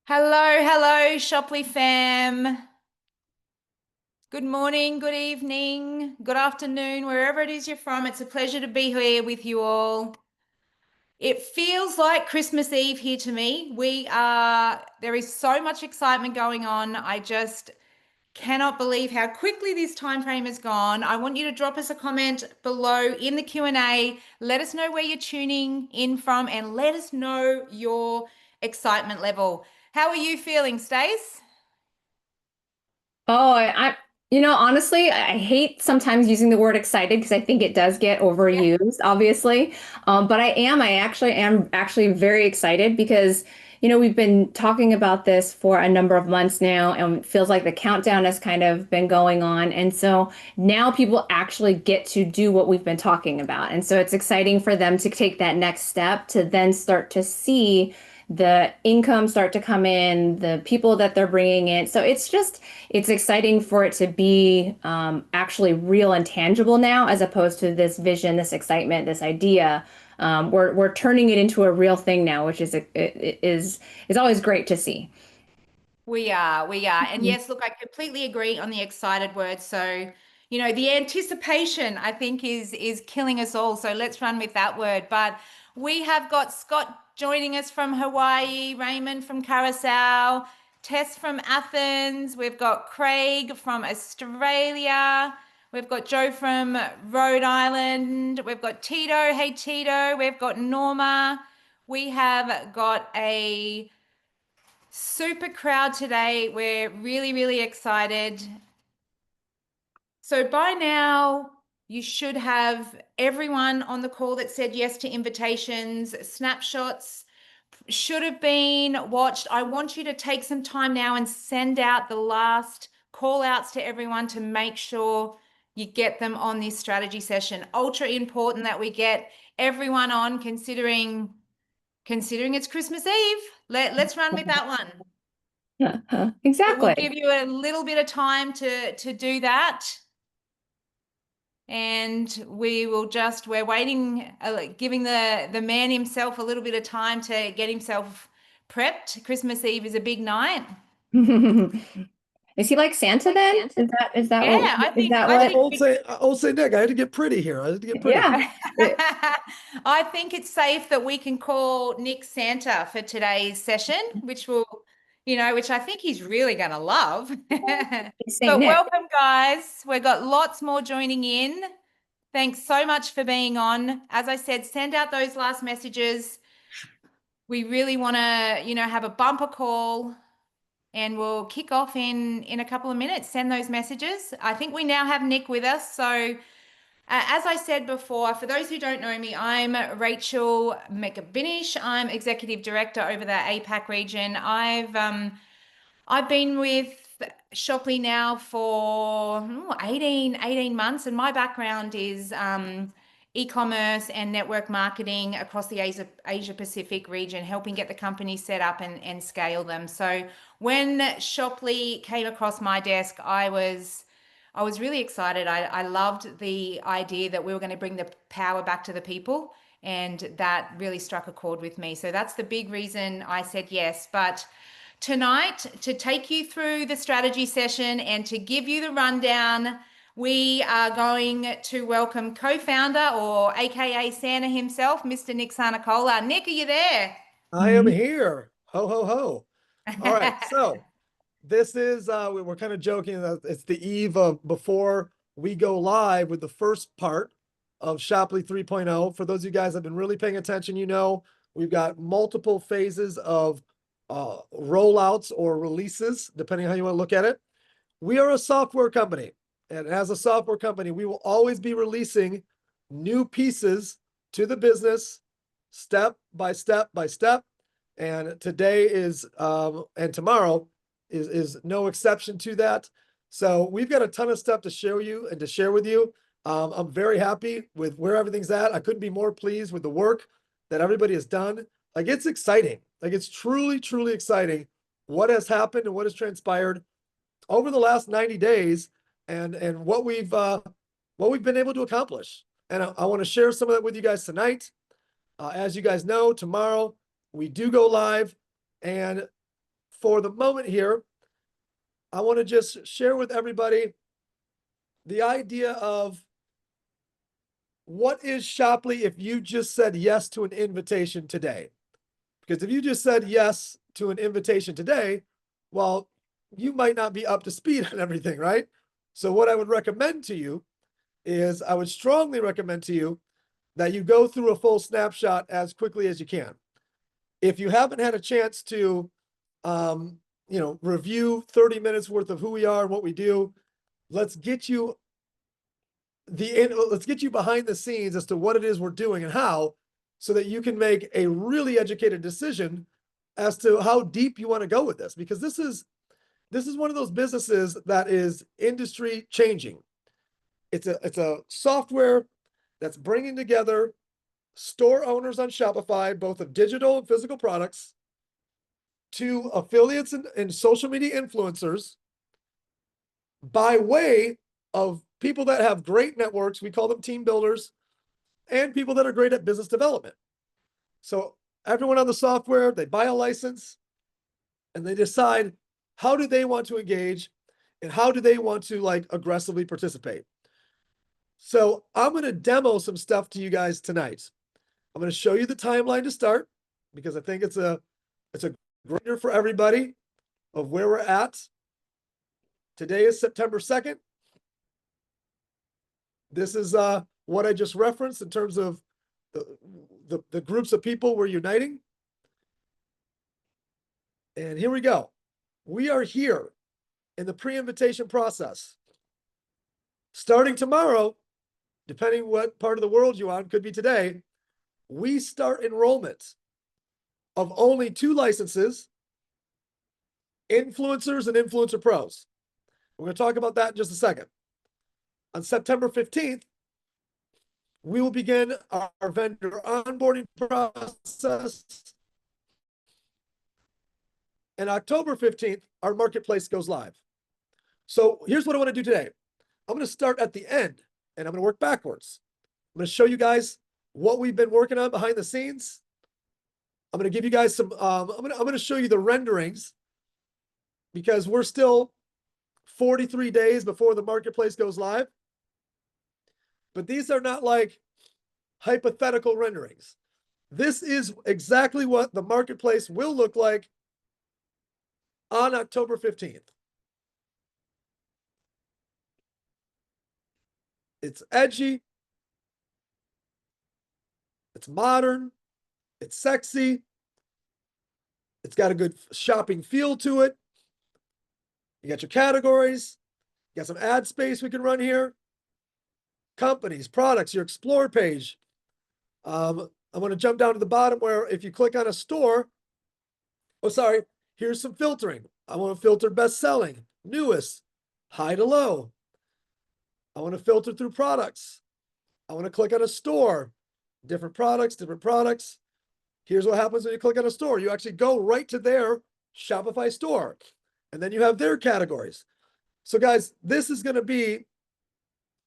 Hello, hello, Shopley fam. Good morning, good evening, good afternoon, wherever it is you're from. It's a pleasure to be here with you all. It feels like Christmas Eve here to me. There is so much excitement going on. I just cannot believe how quickly this time frame has gone. I want you to drop us a comment below in the Q&A. Let us know where you're tuning in from and let us know your excitement level. How are you feeling, Stace? Oh, honestly, I hate sometimes using the word excited because I think it does get overused, obviously. But I actually am very excited because, we've been talking about this for a number of months now, and it feels like the countdown has kind of been going on. And so now people actually get to do what we've been talking about. And so it's exciting for them to take that next step to then start to see the income start to come in, the people that they're bringing in. So it's exciting for it to be actually real and tangible now, as opposed to this vision, this excitement, this idea. We're turning it into a real thing now, which is always great to see. We are. And yes, look, I completely agree on the excited word. So, the anticipation I think is killing us all. So let's run with that word. But we have got Scott joining us from Hawaii, Raymond from Curacao, Tess from Athens, we've got Craig from Australia, we've got Joe from Rhode Island, we've got Tito, hey Tito, we've got Norma. We have got a super crowd today. We're really, really excited. So by now, you should have everyone on the call that said yes to invitations, snapshots should have been watched. I want you to take some time now and send out the last call outs to everyone to make sure you get them on this strategy session. Ultra important that we get everyone on considering it's Christmas Eve. Let's run with that one. So we'll Exactly. give you a little bit of time to do that. And we're waiting, giving the man himself a little bit of time to get himself prepped. Christmas Eve is a big night. Is he like Santa then? Is that what Yeah, I is think that I what? think Old Saint Nick, I had to get pretty here. I had to get pretty. Yeah. It- I think it's safe that we can call Nick Santa for today's session, which I think he's really going to love. it's Saint But Nick. welcome, guys. We've got lots more joining in. Thanks so much for being on. As I said, send out those last messages. We really want to, have a bumper call and we'll kick off in a couple of minutes. Send those messages. I think we now have Nick with us. So, as I said before, for those who don't know me, I'm Rachel McBinish. I'm Executive Director over the APAC region. I've been with Shopley now for 18 months, and my background is e-commerce and network marketing across the Asia Pacific region, helping get the company set up and scale them. So when Shopley came across my desk, I was really excited. I loved the idea that we were going to bring the power back to the people, and that really struck a chord with me. So that's the big reason I said yes. But tonight, to take you through the strategy session and to give you the rundown, we are going to welcome co-founder or AKA Santa himself, Mr. Nick Sanacola. Nick, are you there? I am here. Ho, ho, ho. All right. So this is, we're kind of joking that it's the eve of before we go live with the first part of Shopley 3.0. For those of you guys that have been really paying attention, we've got multiple phases of rollouts or releases, depending on how you want to look at it. We are a software company. And as a software company, we will always be releasing new pieces to the business step by step by step. And today and tomorrow is no exception to that. So we've got a ton of stuff to show you and to share with you. I'm very happy with where everything's at. I couldn't be more pleased with the work that everybody has done. Like, it's exciting. Like, it's truly, truly exciting what has happened and what has transpired over the last 90 days and what we've been able to accomplish. And I want to share some of that with you guys tonight. As you guys know, tomorrow we do go live. And for the moment here, I want to just share with everybody the idea of what is Shoply if you just said yes to an invitation today. Because if you just said yes to an invitation today, well, you might not be up to speed on everything, right? So what I would recommend to you is I would strongly recommend to you that you go through a full snapshot as quickly as you can. If you haven't had a chance to, review 30 minutes worth of who we are and what we do, let's get you behind the scenes as to what it is we're doing and how, so that you can make a really educated decision as to how deep you want to go with this, because this is one of those businesses that is industry changing. It's a software that's bringing together store owners on Shopify, both of digital and physical products, to affiliates and social media influencers by way of people that have great networks. We call them team builders, and people that are great at business development. So everyone on the software, they buy a license and they decide how do they want to engage and how do they want to aggressively participate. So I'm going to demo some stuff to you guys tonight. I'm going to show you the timeline to start, because I think it's a greater for everybody of where we're at. Today is September 2nd. This is what I just referenced in terms of the groups of people we're uniting. And here we go. We are here in the pre-invitation process. Starting tomorrow, depending what part of the world you're on, could be today, we start enrollment of only 2 licenses, influencers and influencer pros. We're going to talk about that in just a second. On September 15th, we will begin our vendor onboarding process. And October 15th, our marketplace goes live. So here's what I want to do today. I'm going to start at the end and I'm going to work backwards. I'm going to show you guys what we've been working on behind the scenes. I'm going to give you guys some, I'm going to show you the renderings, because we're still 43 days before the marketplace goes live. But these are not like hypothetical renderings. This is exactly what the marketplace will look like on October 15th. It's edgy. It's modern. It's sexy. It's got a good shopping feel to it. You got your categories. You got some ad space we can run here. Companies, products, your explore page. I'm going to jump down to the bottom where if you click on a store, here's some filtering. I want to filter best selling, newest, high to low. I want to filter through products. I want to click on a store, different products. Here's what happens when you click on a store. You actually go right to their Shopify store, and then you have their categories. So guys, this is going to be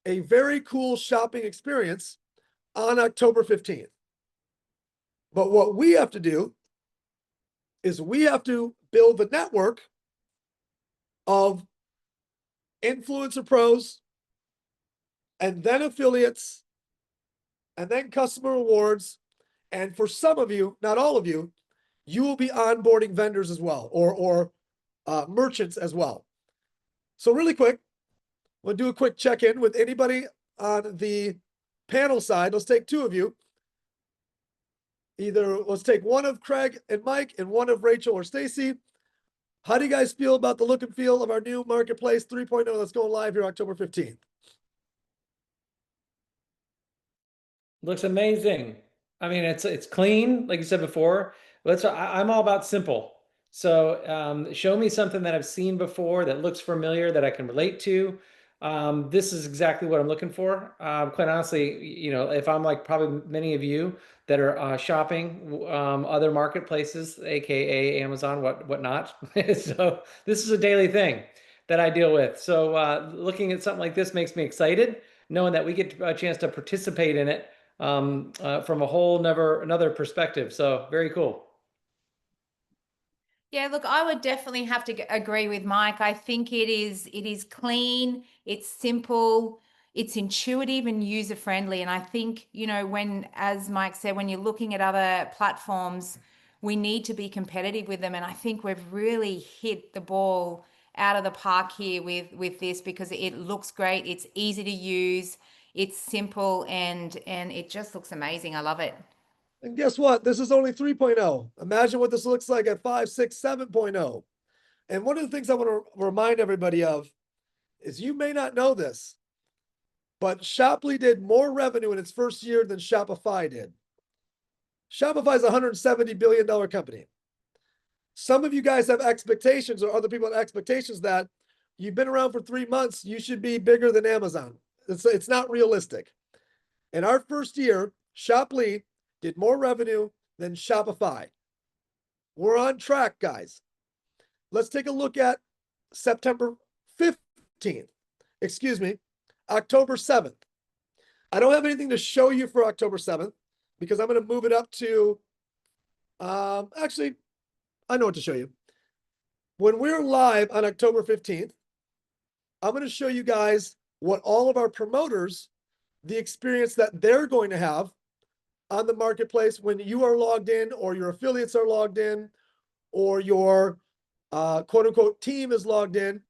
a very cool shopping experience on October 15th. But what we have to do is we have to build the network of influencer pros, and then affiliates, and then customer rewards. And for some of you, not all of you, you will be onboarding vendors as well, or merchants as well. So really quick, we'll do a quick check-in with anybody on the panel side. Let's take 2 of you. Let's take one of Craig and Mike and one of Rachel or Stacy. How do you guys feel about the look and feel of our new Marketplace 3.0 that's going live here October 15th? Looks amazing. I mean, it's clean, like you said before. I'm all about simple. So show me something that I've seen before that looks familiar that I can relate to. This is exactly what I'm looking for. Quite honestly, if I'm like probably many of you that are shopping other marketplaces, aka Amazon, whatnot. So this is a daily thing that I deal with. So looking at something like this makes me excited, knowing that we get a chance to participate in it from a whole another perspective. So very cool. Yeah, look, I would definitely have to agree with Mike. I think it is clean, it's simple, it's intuitive and user friendly. And I think, when, as Mike said, when you're looking at other platforms, we need to be competitive with them. And I think we've really hit the ball out of the park here with this, because it looks great, it's easy to use, it's simple, and it just looks amazing. I love it. And guess what? This is only 3.0. Imagine what this looks like at 5, 6, 7.0. And one of the things I want to remind everybody of is, you may not know this, but Shoply did more revenue in its first year than Shopify did. Shopify is a $170 billion company. Some of you guys have expectations, or other people have expectations, that you've been around for 3 months, you should be bigger than Amazon. It's not realistic. In our first year, Shoply did more revenue than Shopify. We're on track, guys. Let's take a look at September 15th. Excuse me, October 7th. I don't have anything to show you for October 7th because I'm going to move it up to, actually, I know what to show you. When we're live on October 15th, I'm going to show you guys what all of our promoters, the experience that they're going to have on the marketplace when you are logged in, or your affiliates are logged in, or your quote unquote team is logged in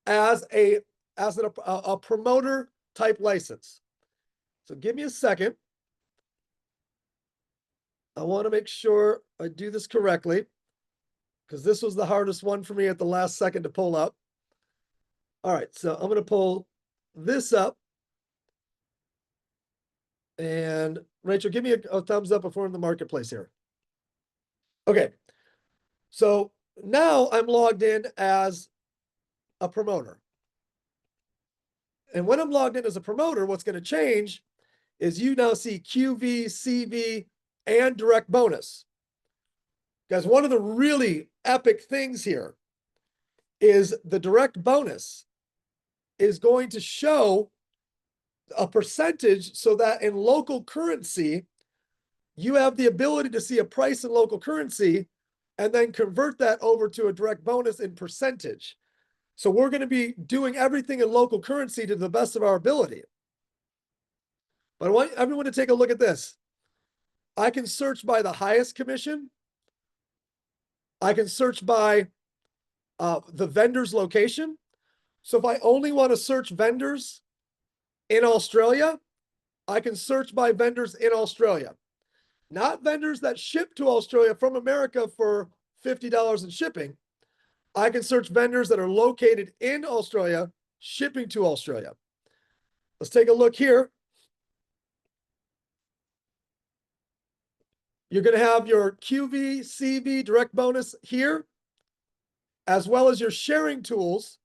as a promoter type license. So give me a second. I want to make sure I do this correctly, because this was the hardest one for me at the last second to pull up. All right, so I'm going to pull this up. And Rachel, give me a thumbs up if we're in the marketplace here. Okay, so now I'm logged in as a promoter. And when I'm logged in as a promoter, what's going to change is you now see QV, CV, and direct bonus. Guys, one of the really epic things here is the direct bonus is going to show a percentage, so that in local currency, you have the ability to see a price in local currency and then convert that over to a direct bonus in percentage. So we're going to be doing everything in local currency to the best of our ability. But I want everyone to take a look at this. I can search by the highest commission. I can search by the vendor's location. So if I only want to search vendors in Australia, I can search by vendors in Australia. Not vendors that ship to Australia from America for $50 in shipping. I can search vendors that are located in Australia, shipping to Australia. Let's take a look here. You're going to have your QV, CV, direct bonus here, as well as your sharing tools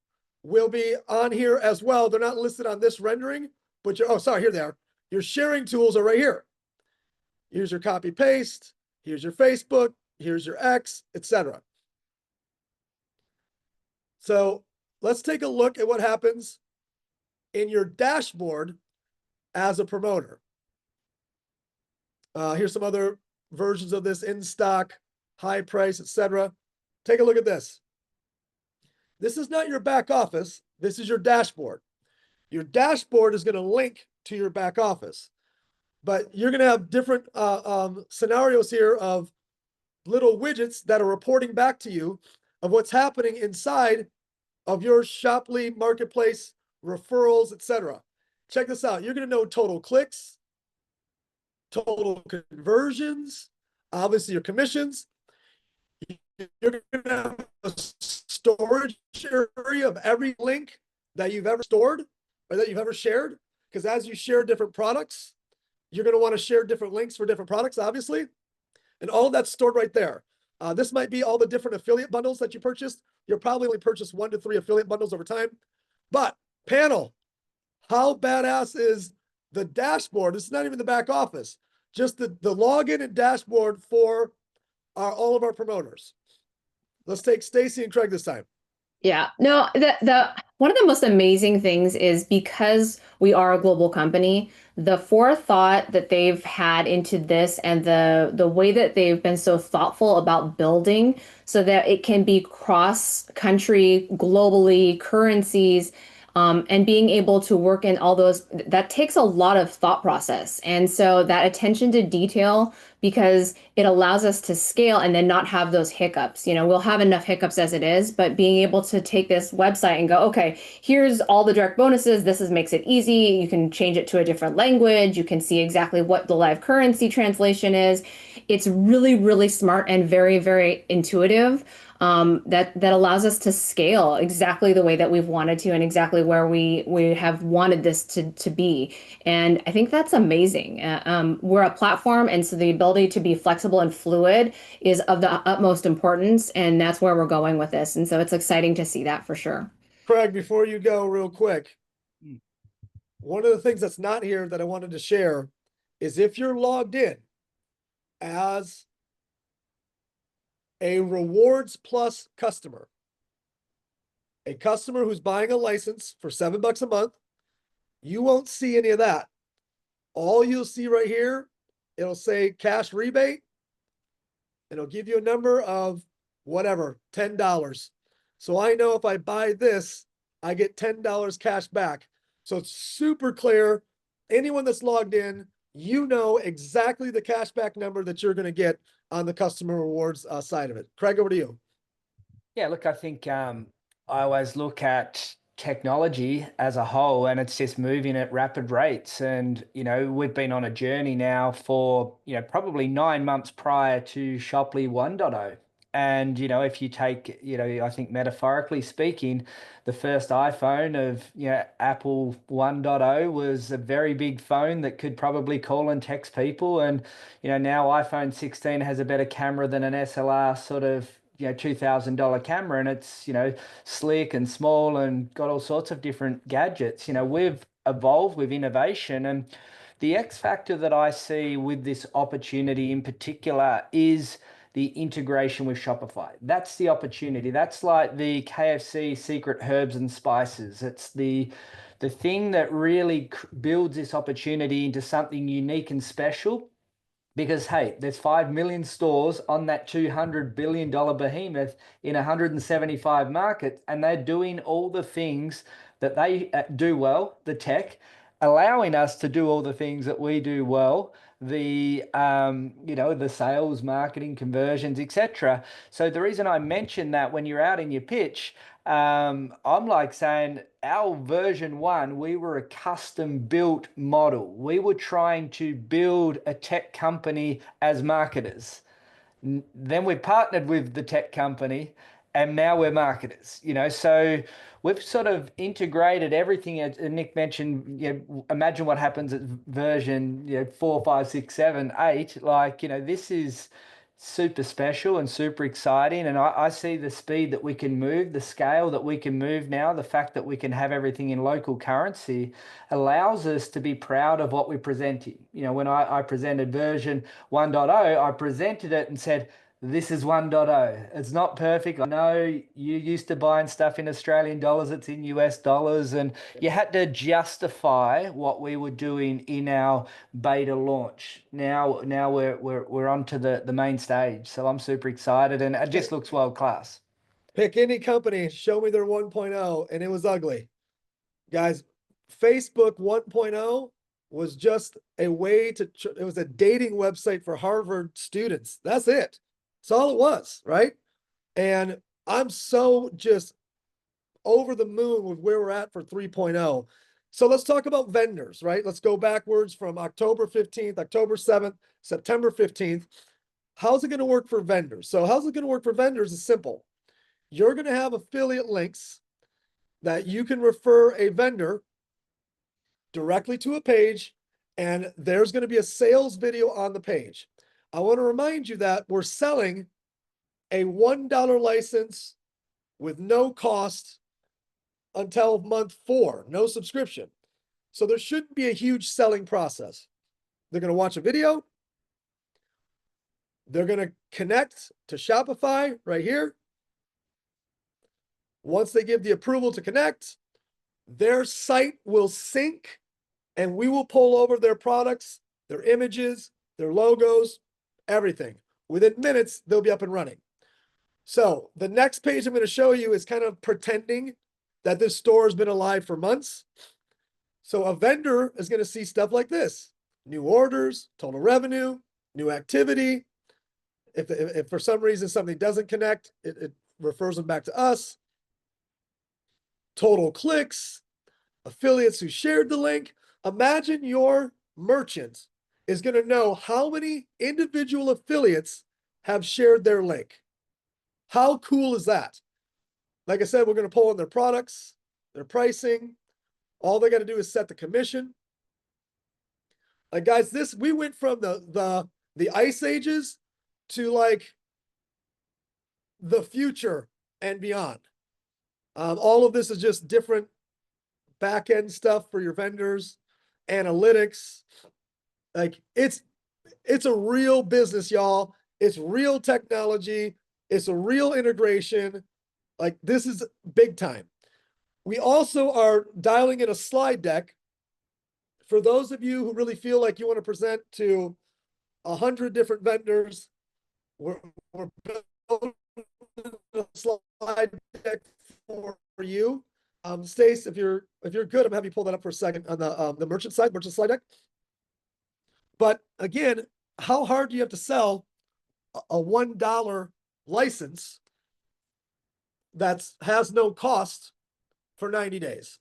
will be on here as well. They're not listed on this rendering, but here they are. Your sharing tools are right here. Here's your copy paste. Here's your Facebook. Here's your X, etc. So let's take a look at what happens in your dashboard as a promoter. Here's some other versions of this: in stock, high price, etc. Take a look at this. This is not your back office. This is your dashboard. Your dashboard is going to link to your back office, but you're going to have different scenarios here of little widgets that are reporting back to you of what's happening inside of your Shoply marketplace, referrals, etc. Check this out. You're going to know total clicks, total conversions, obviously your commissions. You're going to have a storage area of every link that you've ever stored or that you've ever shared, because as you share different products, you're going to want to share different links for different products, obviously. And all of that's stored right there. This might be all the different affiliate bundles that you purchased. You'll probably only purchase 1 to 3 affiliate bundles over time. But panel, how badass is the dashboard? This is not even the back office. Just the login and dashboard for all of our promoters. Let's take Stacy and Craig this time. Yeah, no, the one of the most amazing things is because we are a global company, the forethought that they've had into this and the way that they've been so thoughtful about building so that it can be cross country, globally, currencies, and being able to work in all those, that takes a lot of thought process. And so that attention to detail, because it allows us to scale and then not have those hiccups. You know, we'll have enough hiccups as it is, but being able to take this website and go, okay, here's all the direct bonuses. Makes it easy. You can change it to a different language. You can see exactly what the live currency translation is. It's really, really smart and very, very intuitive. That allows us to scale exactly the way that we've wanted to and exactly where we have wanted this to be. And I think that's amazing. We're a platform, and so the ability to be flexible and fluid is of the utmost importance, and that's where we're going with this. And so it's exciting to see that for sure. Craig, before you go real quick, one of the things that's not here that I wanted to share is if you're logged in as a Rewards Plus customer, a customer who's buying a license for $7 a month, you won't see any of that. All you'll see right here, it'll say cash rebate. It'll give you a number of whatever, $10. So I know if I buy this, I get $10 cash back. So it's super clear. Anyone that's logged in, you know exactly the cashback number that you're going to get on the customer rewards side of it. Craig, over to you. Yeah, look, I think I always look at technology as a whole, and it's just moving at rapid rates. And, you know, we've been on a journey now for, you know, probably 9 months prior to Shopley 1.0. And, you know, if you take, you know, I think metaphorically speaking, the first iPhone of, you know, Apple 1.0 was a very big phone that could probably call and text people. And, you know, now iPhone 16 has a better camera than an SLR sort of, you know, $2,000 camera, and it's, you know, slick and small and got all sorts of different gadgets. You know, we've evolved with innovation, and the X factor that I see with this opportunity in particular is the integration with Shopify. That's the opportunity. That's like the KFC secret herbs and spices. It's the thing that really builds this opportunity into something unique and special. Because, hey, there's 5 million stores on that $200 billion behemoth in 175 markets, and they're doing all the things that they do well, the tech, allowing us to do all the things that we do well, the you know, the sales, marketing, conversions, etc. So the reason I mention that when you're out in your pitch, I'm like saying our version 1, we were a custom built model. We were trying to build a tech company as marketers. Then we partnered with the tech company, and now we're marketers, you know. So we've sort of integrated everything. As Nick mentioned, you know, imagine what happens at version, you know, 4, 5, 6, 7, 8. Like, you know, this is super special and super exciting. And I see the speed that we can move, the scale that we can move now, the fact that we can have everything in local currency allows us to be proud of what we're presenting. You know, when I presented version 1.0, I presented it and said, this is 1.0. It's not perfect. I know you used to buying stuff in Australian dollars, it's in US dollars, and you had to justify what we were doing in our beta launch. Now we're onto the main stage. So I'm super excited, and it just looks world class. Pick any company, show me their 1.0, and it was ugly. Guys, Facebook 1.0 was just a way to, it was a dating website for Harvard students. That's it. That's all it was, right? And I'm so just over the moon with where we're at for 3.0. So let's talk about vendors, right? Let's go backwards from October 15th, October 7th, September 15th. How's it going to work for vendors? So how's it going to work for vendors is simple. You're going to have affiliate links that you can refer a vendor directly to a page, and there's going to be a sales video on the page. I want to remind you that we're selling a $1 license with no cost until month 4, no subscription. So there shouldn't be a huge selling process. They're going to watch a video. They're going to connect to Shopify right here. Once they give the approval to connect, their site will sync and we will pull over their products, their images, their logos, everything. Within minutes, they'll be up and running. So the next page I'm going to show you is kind of pretending that this store has been alive for months. So a vendor is going to see stuff like this: new orders, total revenue, new activity. If for some reason something doesn't connect, it refers them back to us. Total clicks, affiliates who shared the link. Imagine your merchant is going to know how many individual affiliates have shared their link. How cool is that? Like I said, we're going to pull in their products, their pricing. All they got to do is set the commission. Like, guys, we went from the ice ages to like the future and beyond. All of this is just different back end stuff for your vendors, analytics. Like, it's a real business, y'all. It's real technology. It's a real integration. Like, this is big time. We also are dialing in a slide deck for those of you who really feel like you want to present to 100 different vendors. We're building a slide deck for you. Stace, if you're good, I'm gonna have you pull that up for a second on the merchant side, merchant slide deck. But again, how hard do you have to sell a $1 license that has no cost for 90 days?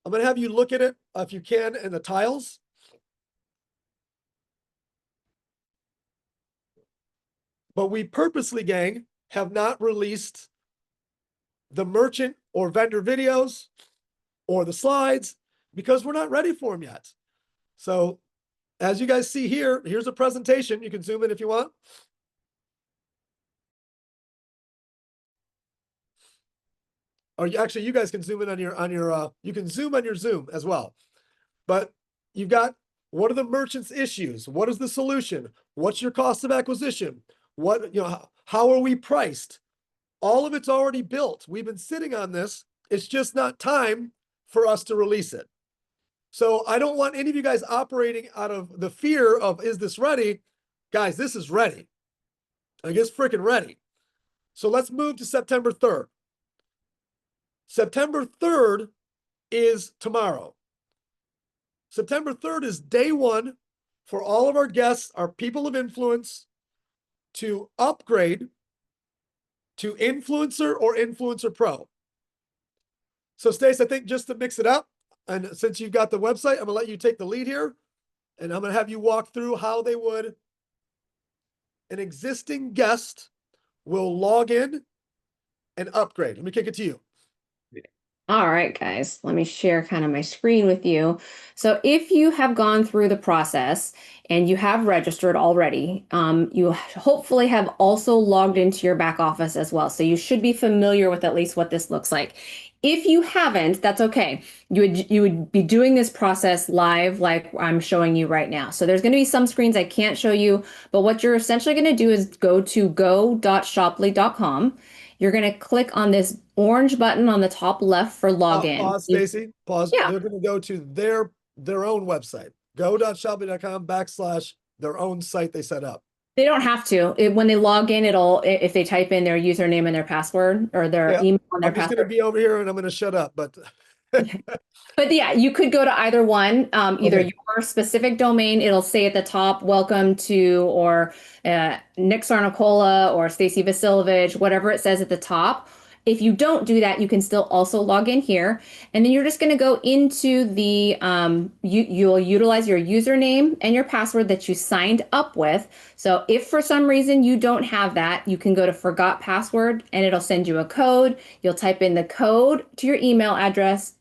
I'm going to have you look at it, if you can, in the tiles. But we purposely, gang, have not released the merchant or vendor videos or the slides because we're not ready for them yet. So as you guys see here, here's a presentation. You can zoom in if you want. Or actually, you guys can zoom in on your you can zoom on your Zoom as well. But you've got, what are the merchant's issues? What is the solution? What's your cost of acquisition? What, how are we priced? All of it's already built. We've been sitting on this. It's just not time for us to release it. So I don't want any of you guys operating out of the fear of, is this ready? Guys, this is ready. I guess freaking ready. So let's move to September 3rd. September 3rd is tomorrow. September 3rd is day one for all of our guests, our people of influence, to upgrade to Influencer or Influencer Pro. So Stace, I think just to mix it up, and since you've got the website, I'm gonna let you take the lead here, and I'm gonna have you walk through how an existing guest will log in and upgrade. Let me kick it to you. All right, guys, let me share kind of my screen with you. So if you have gone through the process and you have registered already, you hopefully have also logged into your back office as well. So you should be familiar with at least what this looks like. If you haven't, that's okay. You would be doing this process live like I'm showing you right now. So there's going to be some screens I can't show you, but what you're essentially going to do is go to go.shoply.com. You're going to click on this orange button on the top left for login. Pause, Stacy. Pause. Yeah. They're going to go to their own website. Go.shoply.com/ their own site they set up. They don't have to. When they log in, if they type in their username and their password or their email and their I'm just password. going to be over here and I'm going to shut up. But But yeah, you could go to either one, either Okay. your specific domain. It'll say at the top, welcome to, or Nick Sarnicola or Stacy Vasilovich, whatever it says at the top. If you don't do that, you can still also log in here. And then you're just going to go into the, you'll utilize your username and your password that you signed up with. So if for some reason you don't have that, you can go to forgot password and it'll send you a code. You'll type in the code to your email address,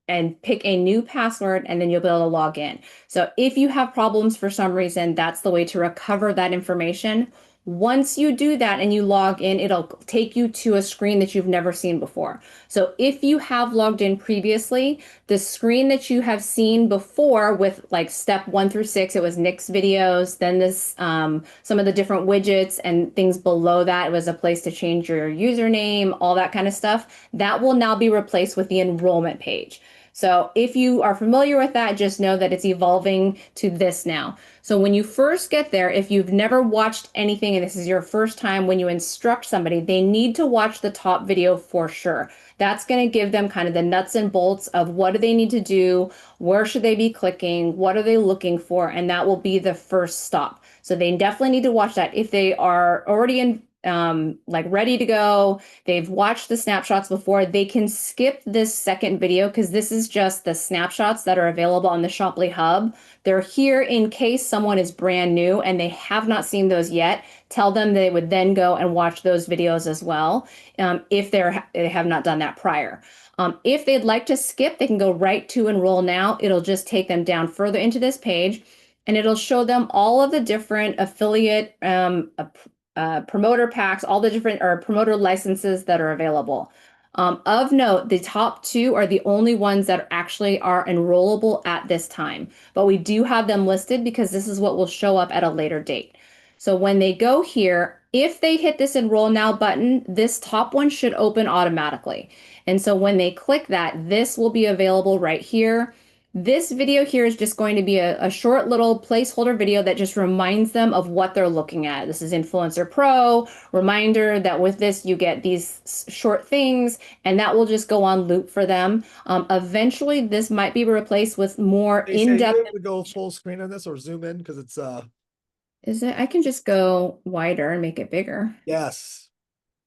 and pick a new password, and then you'll be able to log in. So if you have problems for some reason, that's the way to recover that information Once you do that and you log in, it'll take you to a screen that you've never seen before. So if you have logged in previously, the screen that you have seen before with like step 1 through 6, it was Nick's videos, then this some of the different widgets and things below that. It was a place to change your username, all that kind of stuff. That will now be replaced with the enrollment page. So if you are familiar with that, just know that it's evolving to this now. So when you first get there, if you've never watched anything and this is your first time, when you instruct somebody, they need to watch the top video for sure. That's going to give them kind of the nuts and bolts of what do they need to do, where should they be clicking, what are they looking for, and that will be the first stop. So they definitely need to watch that. If they are already in like ready to go, they've watched the snapshots before, they can skip this second video because this is just the snapshots that are available on the Shoply Hub. They're here in case someone is brand new and they have not seen those yet. Tell them they would then go and watch those videos as well, if they have not done that prior. If they'd like to skip, they can go right to enroll now. It'll just take them down further into this page, and it'll show them all of the different affiliate promoter packs, all the different or promoter licenses that are available. Of note, the top 2 are the only ones that actually are enrollable at this time, but we do have them listed because this is what will show up at a later date. So when they go here, if they hit this enroll now button, this top one should open automatically. And so when they click that, this will be available right here. This video here is just going to be a short little placeholder video that just reminds them of what they're looking at. This is Influencer Pro, reminder that with this you get these short things, and that will just go on loop for them. Eventually this might be replaced with more in-depth. To go full screen on this or zoom in because it's Is it? I can just go wider and make it bigger. yes.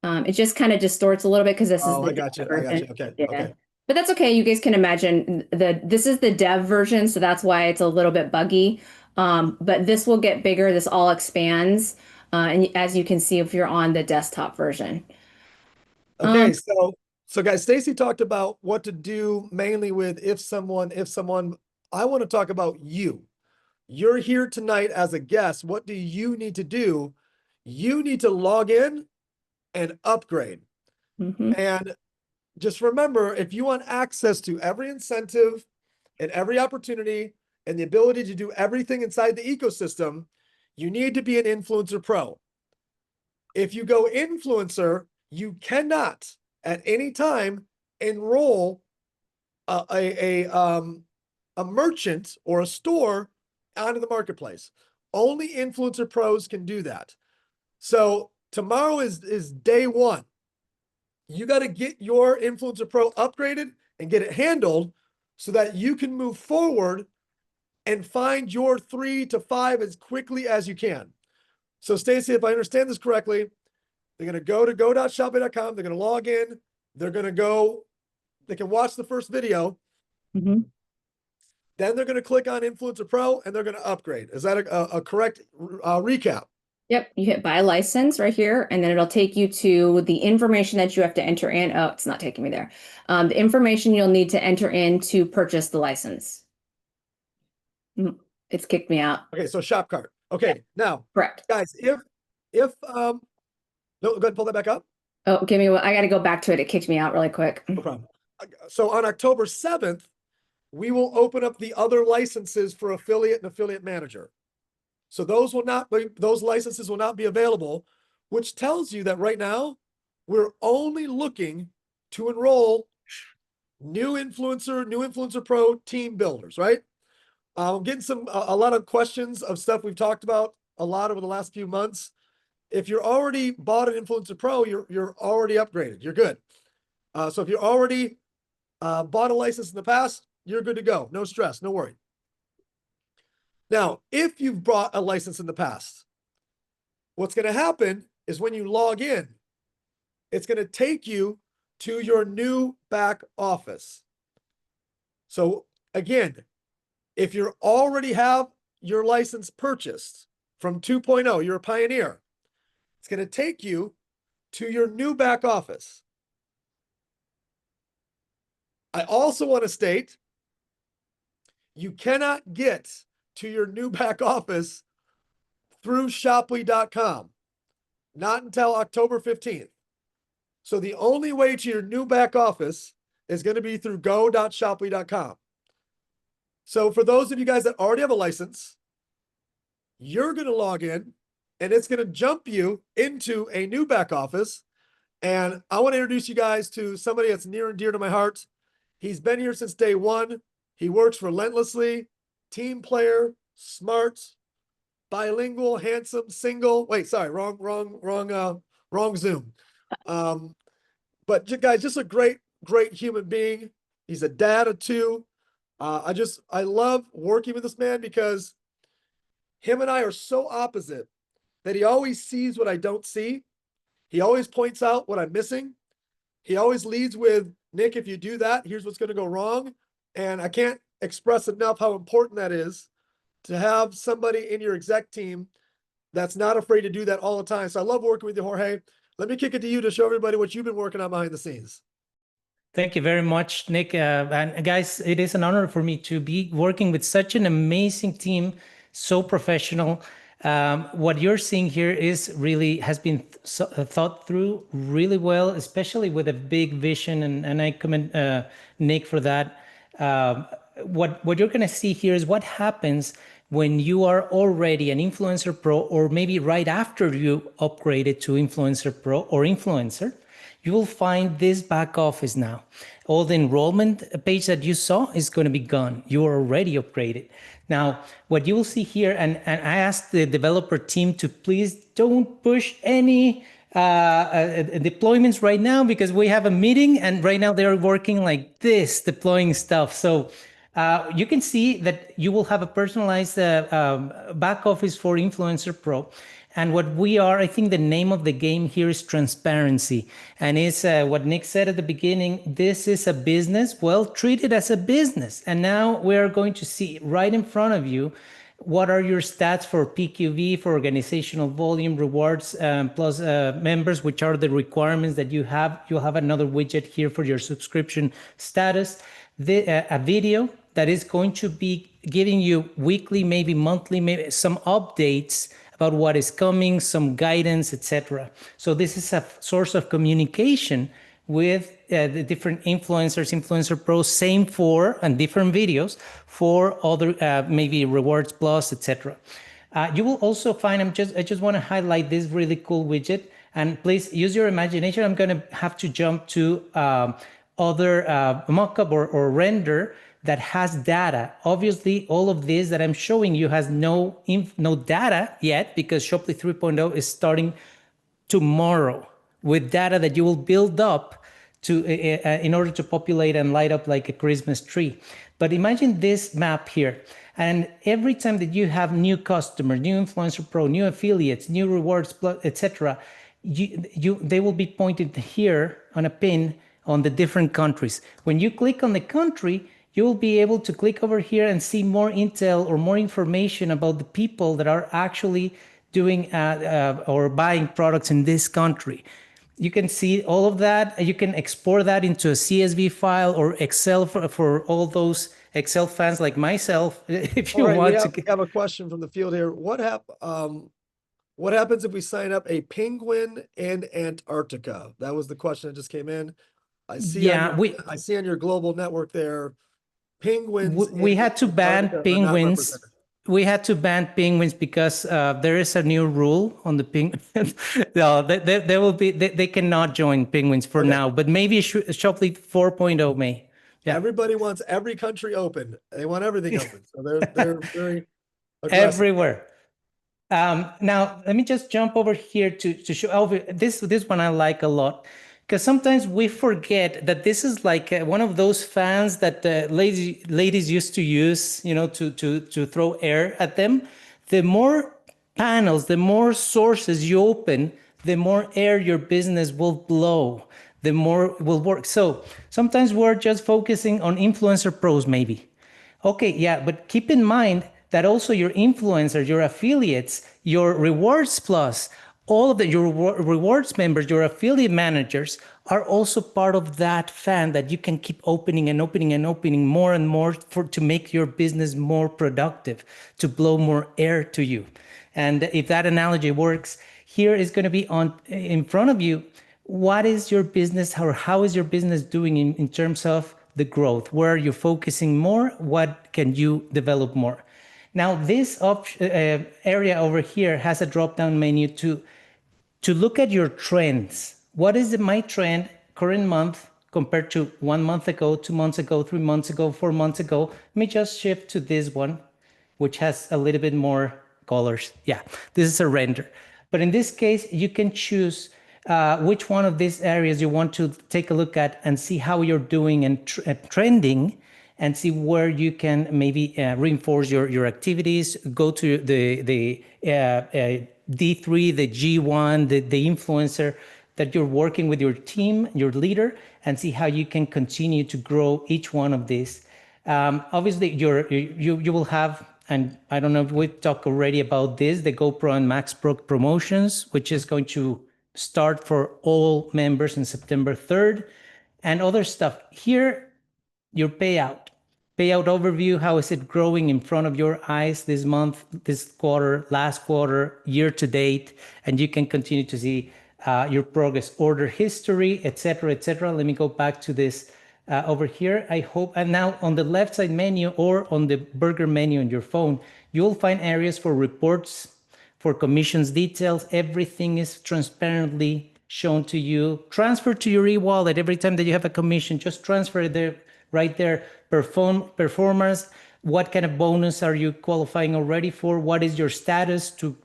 It just kind of distorts a little bit because this is the I got you. I got you. Okay. Yeah. Okay. But that's okay. You guys can imagine this is the dev version, so that's why it's a little bit buggy. But this will get bigger. This all expands, and as you can see, if you're on the desktop version. Okay. So guys, Stacy talked about what to do mainly with if someone. I want to talk about you. You're here tonight as a guest. What do you need to do? You need to log in and upgrade. And just remember, if you want access to every incentive and every opportunity and the ability to do everything inside the ecosystem, you need to be an Influencer Pro. If you go influencer, you cannot at any time enroll a merchant or a store onto the marketplace. Only Influencer Pros can do that. So tomorrow is day 1. You got to get your Influencer Pro upgraded and get it handled so that you can move forward and find your 3 to 5 as quickly as you can. So Stacy, if I understand this correctly, they're going to go to go.shoply.com. They're going to log in. They can watch the first video. Then they're going to click on Influencer Pro and they're going to upgrade. Is that a correct recap? Yep, you hit buy license right here, and then it'll take you to the information that you have to enter in. Oh, it's not taking me there. The information you'll need to enter in to purchase the license. It's kicked me out. Okay, so shop cart. Okay, now, Correct. guys, if no, go ahead and pull that back up. Oh, give me I got to go back to it. It kicked me out really quick. No problem. So on October 7th, we will open up the other licenses for affiliate and affiliate manager. So those licenses will not be available, which tells you that right now we're only looking to enroll new Influencer Pro team builders, right? I'm getting a lot of questions of stuff we've talked about a lot over the last few months. If you're already bought an Influencer Pro, you're already upgraded. You're good. So if you already bought a license in the past, you're good to go. No stress, no worry. Now, if you've bought a license in the past, what's going to happen is when you log in, it's going to take you to your new back office. So again, if you already have your license purchased from 2.0, you're a pioneer, it's going to take you to your new back office. I also want to state you cannot get to your new back office through Shoply.com. not until October 15th. So the only way to your new back office is going to be through go.shoply.com. So for those of you guys that already have a license, you're going to log in and it's going to jump you into a new back office. And I want to introduce you guys to somebody that's near and dear to my heart. He's been here since day one. He works relentlessly, team player, smart, bilingual, handsome, single. Wait, sorry, wrong Zoom. But guys, just a great human being. He's a dad of two. I love working with this man because him and I are so opposite that he always sees what I don't see. He always points out what I'm missing. He always leads with, Nick, if you do that, here's what's going to go wrong. And I can't express enough how important that is to have somebody in your exec team that's not afraid to do that all the time. So I love working with you, Jorge. Let me kick it to you to show everybody what you've been working on behind the scenes. Thank you very much, Nick. And guys, it is an honor for me to be working with such an amazing team, so professional. What you're seeing here has been thought through really well, especially with a big vision, and I commend Nick for that. What you're going to see here is what happens when you are already an Influencer Pro, or maybe right after you upgraded to Influencer Pro or Influencer. You will find this back office now. All the enrollment page that you saw is going to be gone. You are already upgraded. Now, what you will see here, and I asked the developer team to please don't push any deployments right now, because we have a meeting and right now they're working like this, deploying stuff. So you can see that you will have a personalized back office for Influencer Pro. And what we are, I think the name of the game here is transparency. And it's what Nick said at the beginning, this is a business, well, treat it as a business. And now we are going to see right in front of you, what are your stats for PQV, for organizational volume, rewards, plus members, which are the requirements that you have. You'll have another widget here for your subscription status, a video that is going to be giving you weekly, maybe monthly, maybe some updates about what is coming, some guidance, etc. So this is a source of communication with the different influencers, Influencer Pros, same for, and different videos for other, maybe Rewards Plus, etc. You will also find, I just want to highlight this really cool widget, and please use your imagination. I'm going to have to jump to other mockup or render that has data. Obviously, all of this that I'm showing you has no data yet, because Shoply 3.0 is starting tomorrow with data that you will build up to in order to populate and light up like a Christmas tree. But imagine this map here. And every time that you have new customers, new Influencer Pro, new affiliates, new rewards, etc., they will be pointed here on a pin on the different countries. When you click on the country, you will be able to click over here and see more intel or more information about the people that are actually doing or buying products in this country. You can see all of that. You can export that into a CSV file or Excel for all those Excel fans like myself. If you want to. We have a question from the field here. What happens if we sign up a penguin in Antarctica? That was the question that just came in. I see. I see on your global network there. Penguins. We had to ban penguins. We had to ban penguins because there is a new rule on the penguins. No, there will be. They cannot join penguins for now, but maybe Shoply 4.0 may. Yeah. Everybody wants every country open. They want everything open. So they're very aggressive. Everywhere. Now let me just jump over here to show this one I like a lot. Because sometimes we forget that this is like one of those fans that ladies used to use, to throw air at them. The more panels, the more sources you open, the more air your business will blow, the more it will work. So sometimes we're just focusing on Influencer Pros, maybe. Okay, yeah, but keep in mind that also your influencers, your affiliates, your Rewards Plus, all of your rewards members, your affiliate managers are also part of that fan that you can keep opening and opening and opening more and more to make your business more productive, to blow more air to you. And if that analogy works, here is going to be on in front of you. What is your business, or how is your business doing in terms of the growth? Where are you focusing more? What can you develop more? Now, this area over here has a drop-down menu to look at your trends. What is my trend current month compared to 1 month ago, 2 months ago, 3 months ago, 4 months ago? Let me just shift to this one, which has a little bit more colors. Yeah, this is a render. But in this case, you can choose which one of these areas you want to take a look at and see how you're doing and trending, and see where you can maybe reinforce your activities. Go to the D3, the G1, the influencer that you're working with your team, your leader, and see how you can continue to grow each one of these. Obviously, you will have, and I don't know if we talked already about this, the GoPro and Max Pro promotions, which is going to start for all members in September 3rd, and other stuff. Here, your payout overview. How is it growing in front of your eyes this month, this quarter, last quarter, year to date? And you can continue to see your progress, order history, etc., etc. Let me go back to this over here. I hope, and now on the left side menu or on the burger menu on your phone, you'll find areas for reports, for commissions details. Everything is transparently shown to you. Transfer to your e-wallet every time that you have a commission. Just transfer it there, right there. Performance, what kind of bonus are you qualifying already for? What is your status to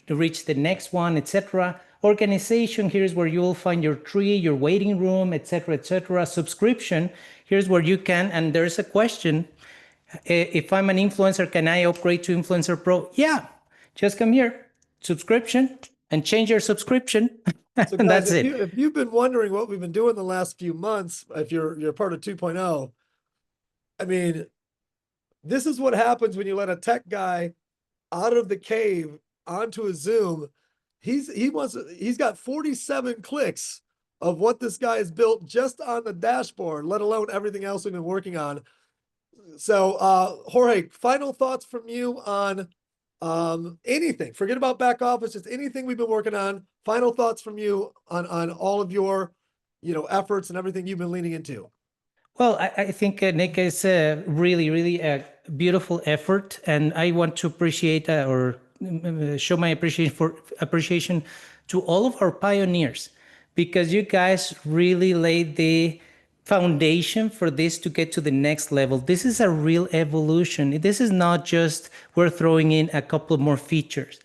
reach the next one, etc. Organization, here's where you will find your tree, your waiting room, etc., etc. Subscription, here's where you can, and there's a question, if I'm an influencer, can I upgrade to Influencer Pro? Yeah, just come here, subscription, and change your subscription. So And guys, that's it. if you've been wondering what we've been doing the last few months, if you're part of 2.0, I mean, this is what happens when you let a tech guy out of the cave onto a Zoom. He's got 47 clicks of what this guy has built just on the dashboard, let alone everything else we've been working on. So, Jorge, final thoughts from you on anything. Forget about back office, just anything we've been working on. Final thoughts from you on all of your, efforts and everything you've been leaning into. Well, I think Nick is a really a beautiful effort, and I want to appreciate or show my appreciation to all of our pioneers, because you guys really laid the foundation for this to get to the next level. This is a real evolution. This is not just we're throwing in a couple more features.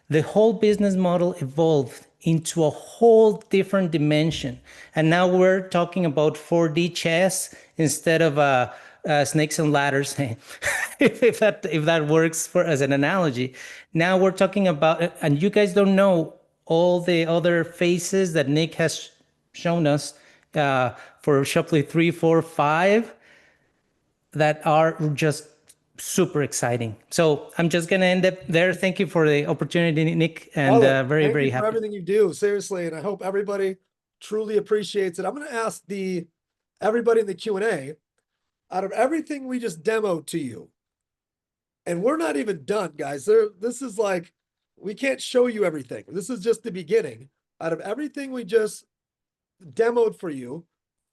The whole business model evolved into a whole different dimension. And now we're talking about 4D chess instead of snakes and ladders, if that works as an analogy. Now we're talking about, and you guys don't know all the other phases that Nick has shown us for Shoply 3, 4, 5 that are just super exciting. So I'm just going to end up there. Thank you for the opportunity, Nick, and very Thank you happy. for everything you do, seriously, and I hope everybody truly appreciates it. I'm going to ask everybody in the Q&A, out of everything we just demoed to you, and we're not even done, guys. This is like, we can't show you everything. This is just the beginning. Out of everything we just demoed for you,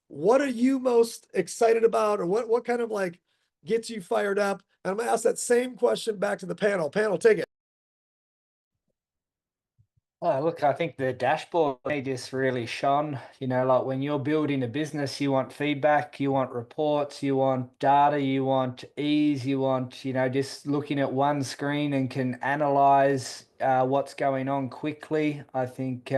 what are you most excited about, or what kind of like gets you fired up? And I'm gonna ask that same question back to the panel. Panel, take it. Oh, look, I think the dashboard just really shone. Like when you're building a business, you want feedback, you want reports, you want data, you want ease, you want, just looking at one screen and can analyze what's going on quickly. I think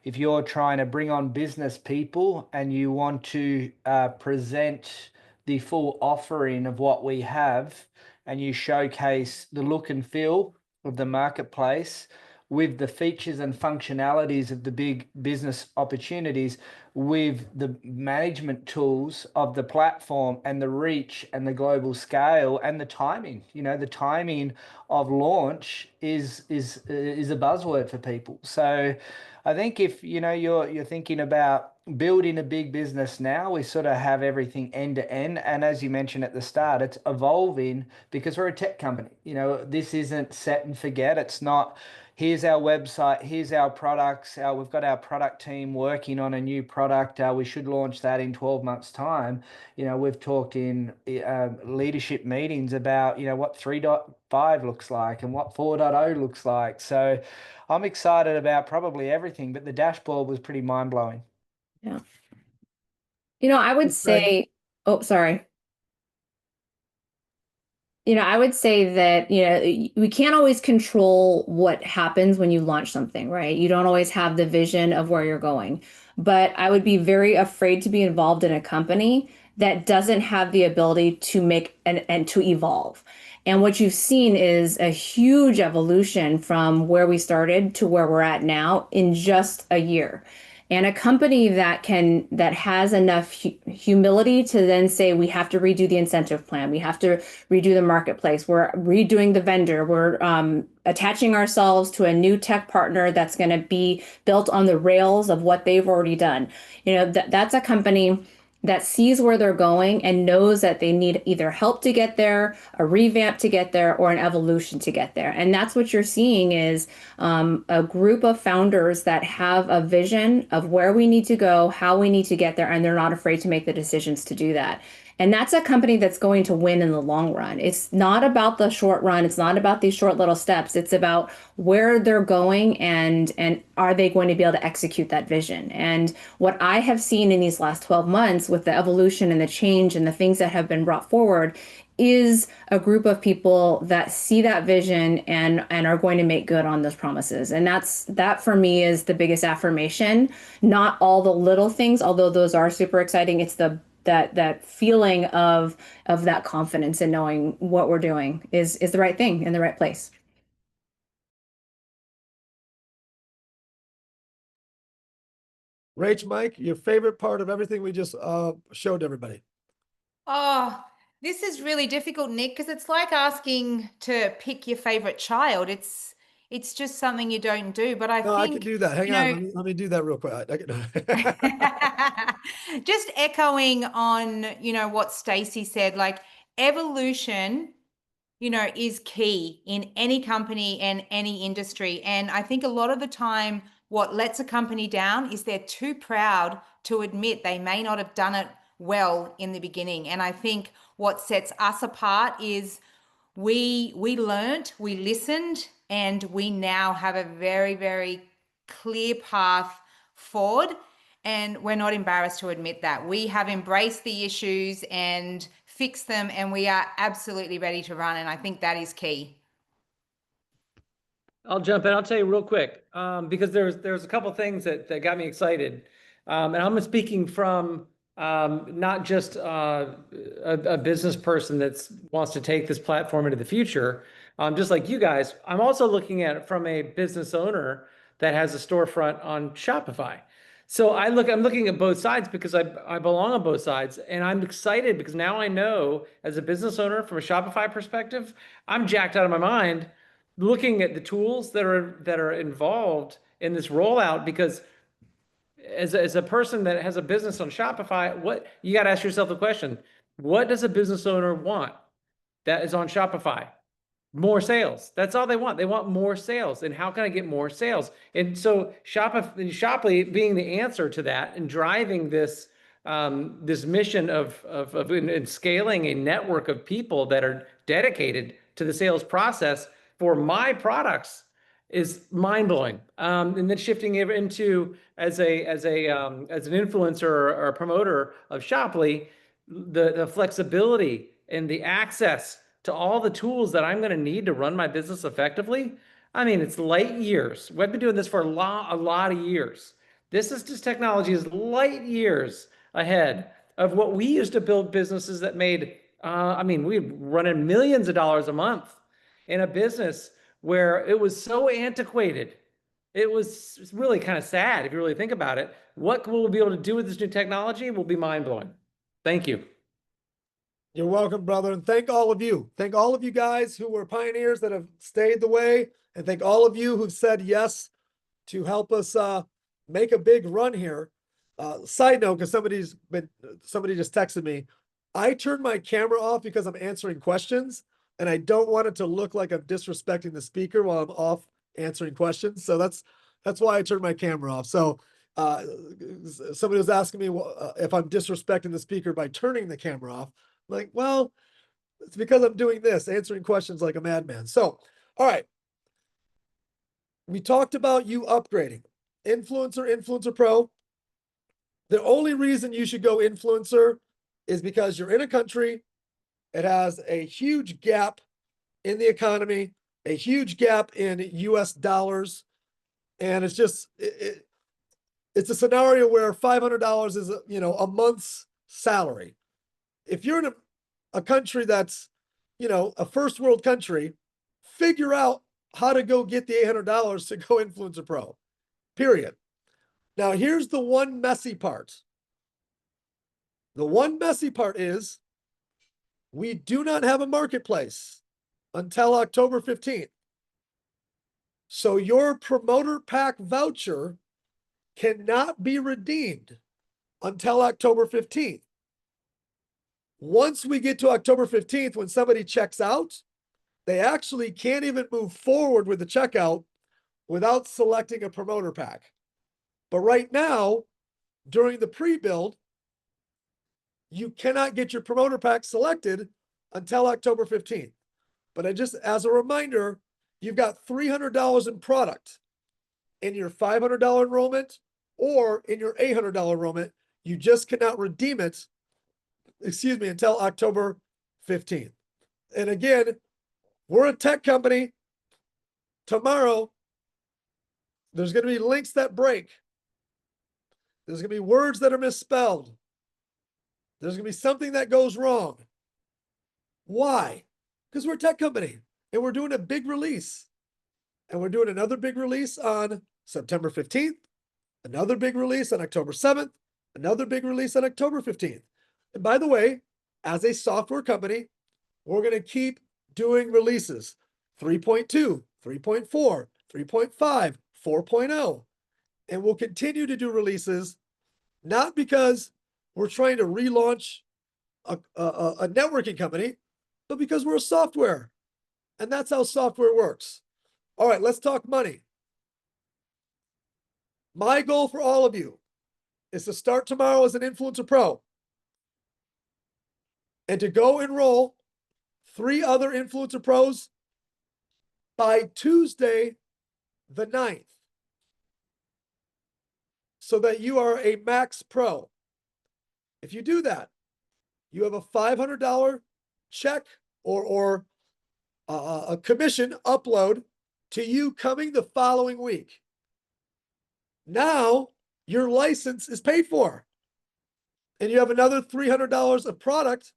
if you're trying to bring on business people and you want to present the full offering of what we have, and you showcase the look and feel of the marketplace with the features and functionalities of the big business opportunities, with the management tools of the platform and the reach and the global scale and the timing. The timing of launch is a buzzword for people. So I think if you're thinking about building a big business now, we sort of have everything end to end. And as you mentioned at the start, it's evolving because we're a tech company. This isn't set and forget. It's not, here's our website, here's our products. We've got our product team working on a new product. We should launch that in 12 months' time. We've talked in leadership meetings about, what 3.5 looks like and what 4.0 looks like. So I'm excited about probably everything, but the dashboard was pretty mind-blowing. Yeah. I would say, oh, sorry. I would say that, we can't always control what happens when you launch something, right? You don't always have the vision of where you're going. But I would be very afraid to be involved in a company that doesn't have the ability to make and to evolve. And what you've seen is a huge evolution from where we started to where we're at now in just a year. And a company that has enough humility to then say, we have to redo the incentive plan, we have to redo the marketplace, we're redoing the vendor, we're attaching ourselves to a new tech partner that's going to be built on the rails of what they've already done. That's a company that sees where they're going and knows that they need either help to get there, a revamp to get there, or an evolution to get there. And that's what you're seeing is a group of founders that have a vision of where we need to go, how we need to get there, and they're not afraid to make the decisions to do that. And that's a company that's going to win in the long run. It's not about the short run. It's not about these short little steps. It's about where they're going and are they going to be able to execute that vision. And what I have seen in these last 12 months with the evolution and the change and the things that have been brought forward is a group of people that see that vision and are going to make good on those promises. And that for me is the biggest affirmation, not all the little things, although those are super exciting. It's that feeling of that confidence in knowing what we're doing is the right thing in the right place. Rach, Mike, your favorite part of everything we just showed everybody? Oh, this is really difficult, Nick, because it's like asking to pick your favorite child. It's just something you don't do. But I can do that. Hang on, let me do that real quick. Just echoing on, what Stacy said, like evolution, is key in any company and any industry. And I think a lot of the time, what lets a company down is they're too proud to admit they may not have done it well in the beginning. And I think what sets us apart is we learned, we listened, and we now have a very, very clear path forward. And we're not embarrassed to admit that. We have embraced the issues and fixed them, and we are absolutely ready to run. And I think that is key. I'll jump in. I'll tell you real quick, because there's a couple things that got me excited. And I'm speaking from not just a business person that wants to take this platform into the future, just like you guys. I'm also looking at it from a business owner that has a storefront on Shopify. So I'm looking at both sides because I belong on both sides, and I'm excited because now I know as a business owner from a Shopify perspective, I'm jacked out of my mind looking at the tools that are involved in this rollout, because as a person that has a business on Shopify, what you got to ask yourself the question, what does a business owner want that is on Shopify? More sales. That's all they want. They want more sales. And how can I get more sales? And so Shoply being the answer to that and driving this this mission of scaling a network of people that are dedicated to the sales process for my products is mind-blowing. And then shifting it into as an influencer or a promoter of Shoply, the flexibility and the access to all the tools that I'm going to need to run my business effectively. I mean, it's light years. We've been doing this for a lot of years. This technology is light years ahead of what we used to build businesses that made, we were running millions of dollars a month in a business where it was so antiquated. It was really kind of sad if you really think about it. What we'll be able to do with this new technology will be mind-blowing. Thank you. You're welcome, brother. And thank all of you. Thank all of you guys who were pioneers that have stayed the way. And thank all of you who've said yes to help us make a big run here. Side note, because somebody just texted me, I turned my camera off because I'm answering questions, and I don't want it to look like I'm disrespecting the speaker while I'm off answering questions. So that's why I turned my camera off. So somebody was asking me if I'm disrespecting the speaker by turning the camera off. I'm like, well, it's because I'm doing this, answering questions like a madman. So, all right. We talked about you upgrading. Influencer Pro. The only reason you should go influencer is because you're in a country, it has a huge gap in the economy, a huge gap in US dollars. And it's just, it's a scenario where $500 is, a month's salary. If you're in a country that's, a first world country, figure out how to go get the $800 to go Influencer Pro, period. Now, here's the one messy part. The one messy part is we do not have a marketplace until October 15th. So your promoter pack voucher cannot be redeemed until October 15th. Once we get to October 15th, when somebody checks out, they actually can't even move forward with the checkout without selecting a promoter pack. But right now, during the pre-build, you cannot get your promoter pack selected until October 15th. But as a reminder, you've got $300 in product in your $500 enrollment or in your $800 enrollment. You just cannot redeem it, until October 15th. And again, we're a tech company. Tomorrow, there's going to be links that break. There's going to be words that are misspelled. There's going to be something that goes wrong. Why? Because we're a tech company and we're doing a big release. And we're doing another big release on September 15th, another big release on October 7th, another big release on October 15th. And by the way, as a software company, we're going to keep doing releases 3.2, 3.4, 3.5, 4.0. And we'll continue to do releases, not because we're trying to relaunch a networking company, but because we're a software. And that's how software works. All right, let's talk money. My goal for all of you is to start tomorrow as an Influencer Pro and to go enroll 3 other Influencer Pros by Tuesday, the 9th, so that you are a Max Pro. If you do that, you have a $500 check or a commission upload to you coming the following week. Now your license is paid for, and you have another $300 of product.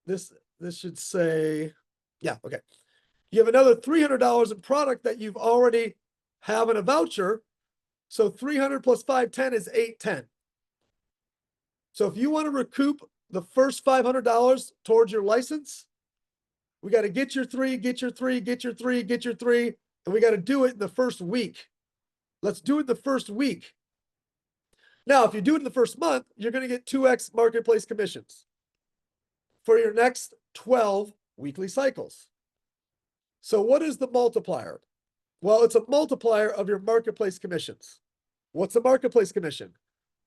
This should say, yeah, okay. You have another $300 in product that you've already have in a voucher. So 300 plus 510 is 810. So if you want to recoup the first $500 towards your license, we got to get your 3, get your 3, get your 3, get your 3, and we got to do it in the first week. Let's do it in the first week. Now, if you do it in the first month, you're going to get 2x marketplace commissions for your next 12 weekly cycles. So what is the multiplier? Well, it's a multiplier of your marketplace commissions. What's a marketplace commission?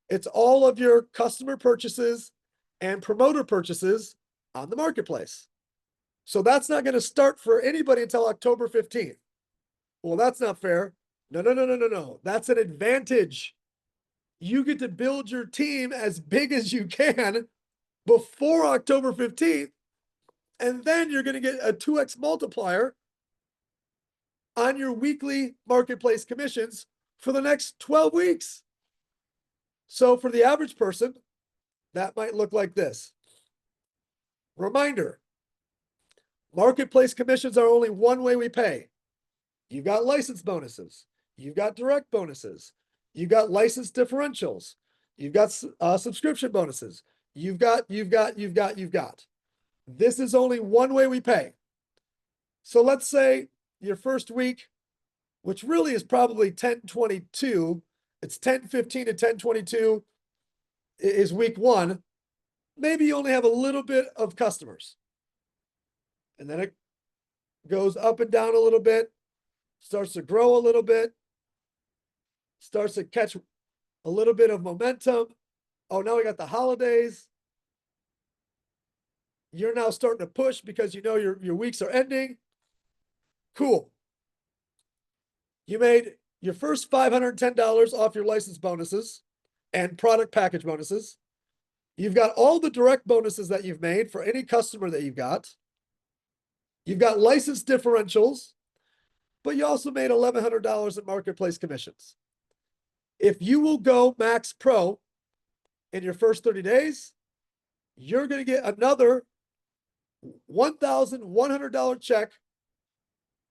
It's all of your customer purchases and promoter purchases on the marketplace. So that's not going to start for anybody until October 15th. Well, that's not fair. No. That's an advantage. You get to build your team as big as you can before October 15th, and then you're going to get a 2x multiplier on your weekly marketplace commissions for the next 12 weeks. So for the average person, that might look like this. Reminder, marketplace commissions are only one way we pay. You've got license bonuses. You've got direct bonuses. You've got license differentials. You've got subscription bonuses. You've got. This is only one way we pay. So let's say your first week, which really is probably 10/22, it's 10/15 to 10/22 is week 1. Maybe you only have a little bit of customers. And then it goes up and down a little bit. starts to grow a little bit, starts to catch a little bit of momentum. Oh, now we got the holidays. You're now starting to push because you know your weeks are ending. Cool. You made your first $510 off your license bonuses and product package bonuses. You've got all the direct bonuses that you've made for any customer that you've got. You've got license differentials, but you also made $1,100 in marketplace commissions. If you will go Max Pro in your first 30 days, you're going to get another $1,100 check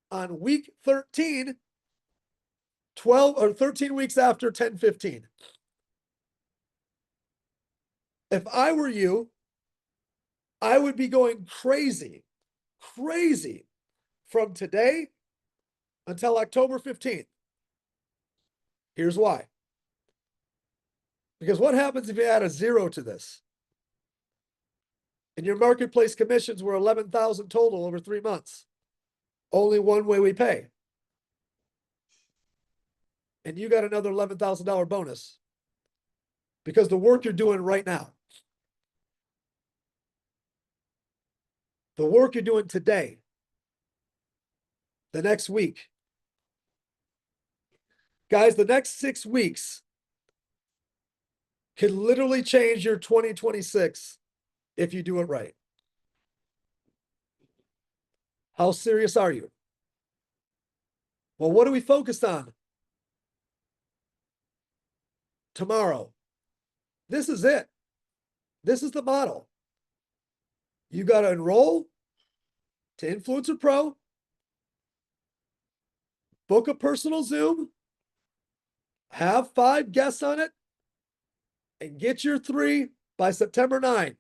on week 13, 12 or 13 weeks after 10/15. If I were you, I would be going crazy from today until October 15th. Here's why. Because what happens if you add a 0 to this? And your marketplace commissions were 11,000 total over 3 months. Only one way we pay. And you got another $11,000 bonus because the work you're doing right now, the work you're doing today, the next week. Guys, the next 6 weeks could literally change your 2026 if you do it right. How serious are you? Well, what are we focused on? Tomorrow. This is it. This is the model. You got to enroll to Influencer Pro, book a personal Zoom, have 5 guests on it, and get your 3 by September 9.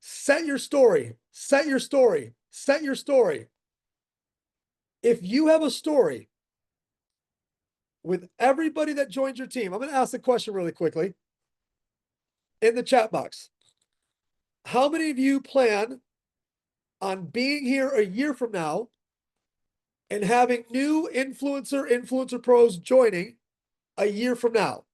Set your story, set your story, set your story. If you have a story with everybody that joins your team, I'm going to ask the question really quickly in the chat box. How many of you plan on being here a year from now and having new influencer pros joining a year from now?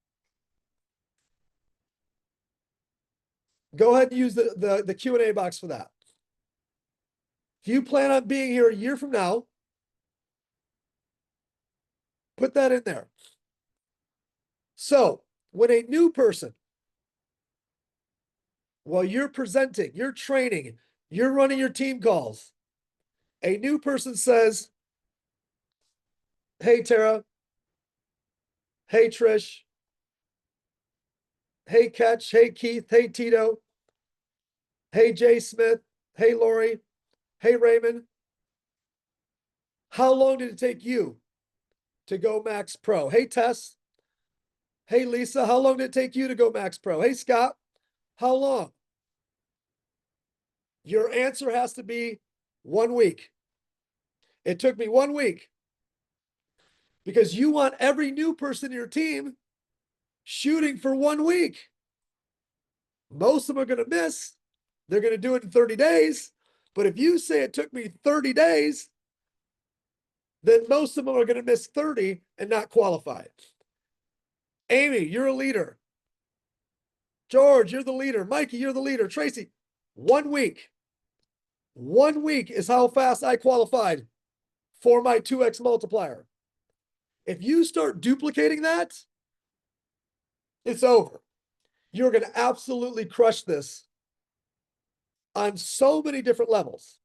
Go ahead and use the Q&A box for that. If you plan on being here a year from now, put that in there. So when a new person, while you're presenting, you're training, you're running your team calls, a new person says, hey, Tara. Hey, Trish. Hey, Ketch. Hey, Keith. Hey, Tito. Hey, Jay Smith. Hey, Lori. Hey, Raymond. How long did it take you to go Max Pro? Hey, Tess. Hey, Lisa. How long did it take you to go Max Pro? Hey, Scott. How long? Your answer has to be 1 week. It took me 1 week. Because you want every new person in your team shooting for 1 week. Most of them are going to miss. They're going to do it in 30 days. But if you say it took me 30 days, then most of them are going to miss 30 and not qualify. Amy, you're a leader. George, you're the leader. Mikey, you're the leader. Tracy, 1 week. 1 week is how fast I qualified for my 2x multiplier. If you start duplicating that, it's over. You're going to absolutely crush this on so many different levels.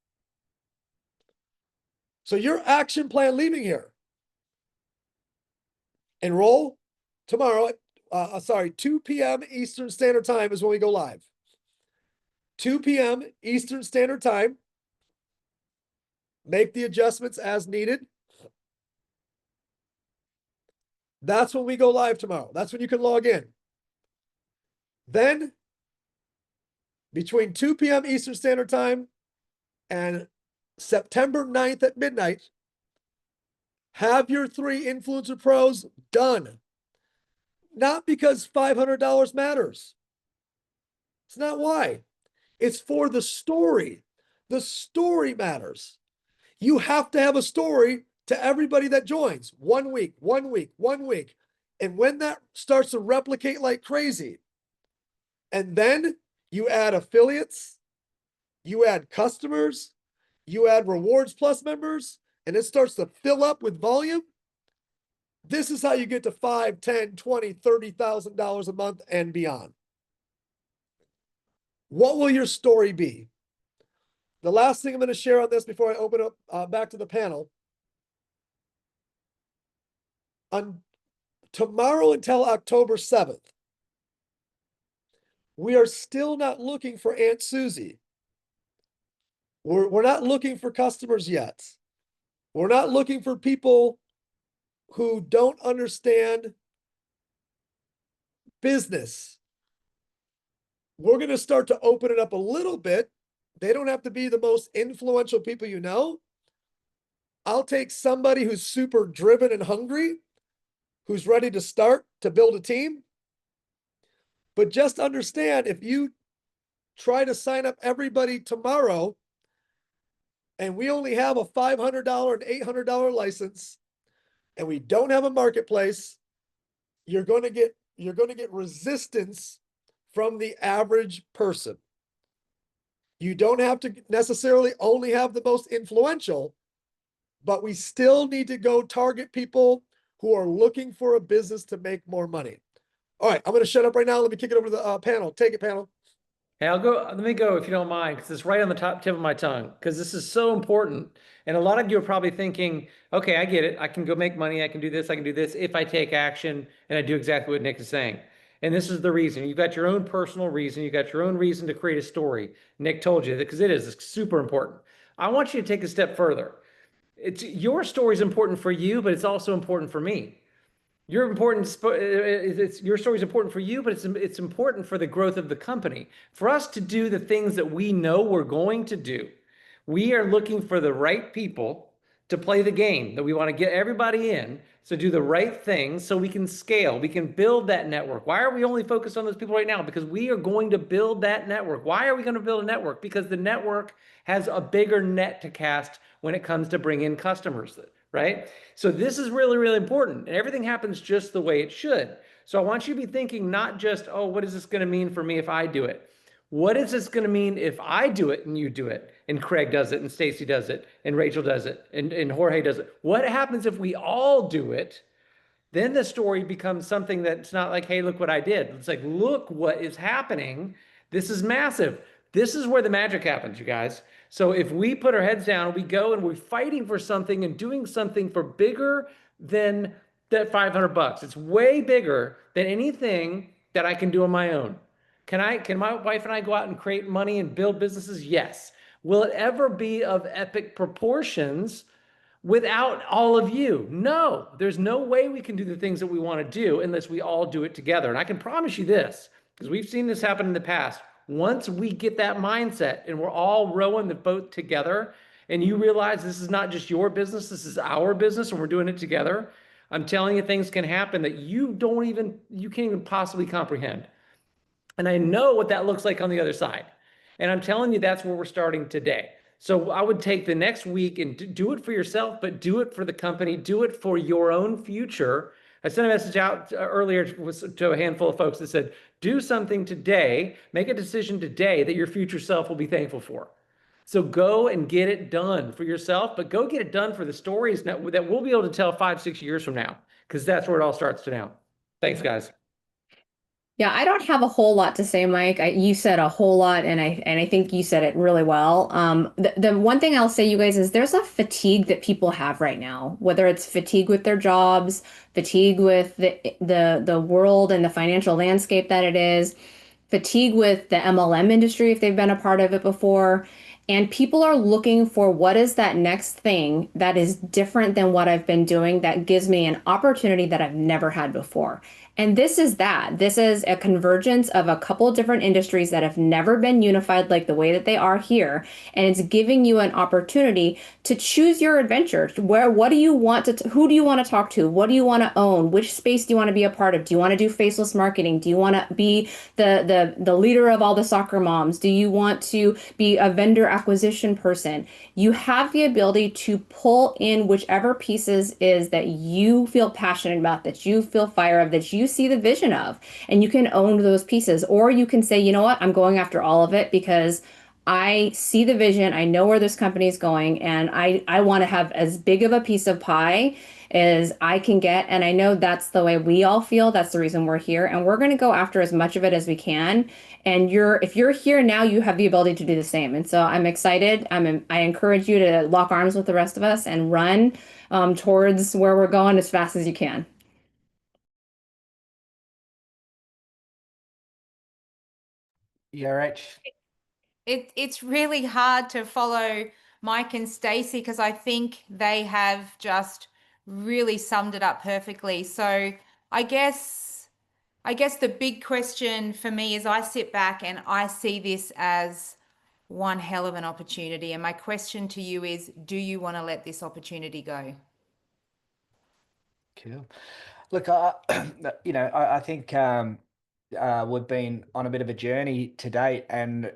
So your action plan leaving here. Enroll tomorrow at 2 p.m. Eastern Standard Time is when we go live. 2 p.m. Eastern Standard Time. Make the adjustments as needed. That's when we go live tomorrow. That's when you can log in. Then, between 2 p.m. Eastern Standard Time and September 9th at midnight, have your 3 influencer pros done. Not because $500 matters. It's not why. It's for the story. The story matters. You have to have a story to everybody that joins. 1 week, 1 week, 1 week. And when that starts to replicate like crazy, and then you add affiliates, you add customers, you add Rewards Plus members, and it starts to fill up with volume. This is how you get to $5, $10, $20, $30,000 a month and beyond. What will your story be? The last thing I'm going to share on this before I open up back to the panel. On tomorrow until October 7th, we are still not looking for Aunt Susie. We're not looking for customers yet. We're not looking for people who don't understand business. We're going to start to open it up a little bit. They don't have to be the most influential people you know. I'll take somebody who's super driven and hungry, who's ready to start to build a team. But just understand, if you try to sign up everybody tomorrow and we only have a $500 and $800 license and we don't have a marketplace, you're going to get resistance from the average person. You don't have to necessarily only have the most influential, but we still need to go target people who are looking for a business to make more money. All right, I'm going to shut up right now. Let me kick it over to the panel. Take it, panel. Hey, let me go if you don't mind, because it's right on the tip of my tongue, because this is so important. And a lot of you are probably thinking, okay, I get it. I can go make money. I can do this. I can do this if I take action and I do exactly what Nick is saying. And this is the reason. You've got your own personal reason. You've got your own reason to create a story. Nick told you that, because it's super important. I want you to take a step further. Your story is important for you, but it's also important for me. Your story is important for you, but it's important for the growth of the company. For us to do the things that we know we're going to do, we are looking for the right people to play the game, that we want to get everybody in, so do the right things so we can scale, we can build that network. Why are we only focused on those people right now? Because we are going to build that network. Why are we going to build a network? Because the network has a bigger net to cast when it comes to bring in customers, right? So this is really, really important, and everything happens just the way it should. So I want you to be thinking not just, oh, what is this going to mean for me if I do it? What is this going to mean if I do it and you do it, and Craig does it, and Stacy does it, and Rachel does it, and Jorge does it? What happens if we all do it? Then the story becomes something that's not like, hey, look what I did. It's like, look what is happening. This is massive. This is where the magic happens, you guys. So if we put our heads down, we go and we're fighting for something and doing something for bigger than that $500. It's way bigger than anything that I can do on my own. Can my wife and I go out and create money and build businesses? Yes. Will it ever be of epic proportions without all of you? No, there's no way we can do the things that we want to do unless we all do it together. And I can promise you this, because we've seen this happen in the past. Once we get that mindset and we're all rowing the boat together, and you realize this is not just your business, this is our business, and we're doing it together, I'm telling you, things can happen that you can't even possibly comprehend. And I know what that looks like on the other side. And I'm telling you, that's where we're starting today. So I would take the next week and do it for yourself, but do it for the company, do it for your own future. I sent a message out earlier to a handful of folks that said, do something today, make a decision today that your future self will be thankful for. So go and get it done for yourself, but go get it done for the stories that we'll be able to tell 5-6 years from now, because that's where it all starts to now. Thanks, guys. Yeah, I don't have a whole lot to say, Mike. You said a whole lot, and I think you said it really well. The one thing I'll say, you guys, is there's a fatigue that people have right now, whether it's fatigue with their jobs, fatigue with the world and the financial landscape that it is, fatigue with the MLM industry if they've been a part of it before. And people are looking for what is that next thing that is different than what I've been doing that gives me an opportunity that I've never had before. And this is that. This is a convergence of a couple different industries that have never been unified like the way that they are here. And it's giving you an opportunity to choose your adventure. What do you want to, who do you want to talk to? What do you want to own? Which space do you want to be a part of? Do you want to do faceless marketing? Do you want to be the leader of all the soccer moms? Do you want to be a vendor acquisition person? You have the ability to pull in whichever pieces is that you feel passionate about, that you feel fire of, that you see the vision of, and you can own those pieces. Or you can say, you know what, I'm going after all of it because I see the vision, I know where this company is going, and I want to have as big of a piece of pie as I can get. And I know that's the way we all feel. That's the reason we're here. And we're going to go after as much of it as we can. And if you're here now, you have the ability to do the same. And so I'm excited. I encourage you to lock arms with the rest of us and run towards where we're going as fast as you can. Yeah, Rach. It's really hard to follow Mike and Stacey because I think they have just really summed it up perfectly. So I guess the big question for me is I sit back and I see this as one hell of an opportunity. And my question to you is, do you want to let this opportunity go? Cool. Look, I think we've been on a bit of a journey to date, and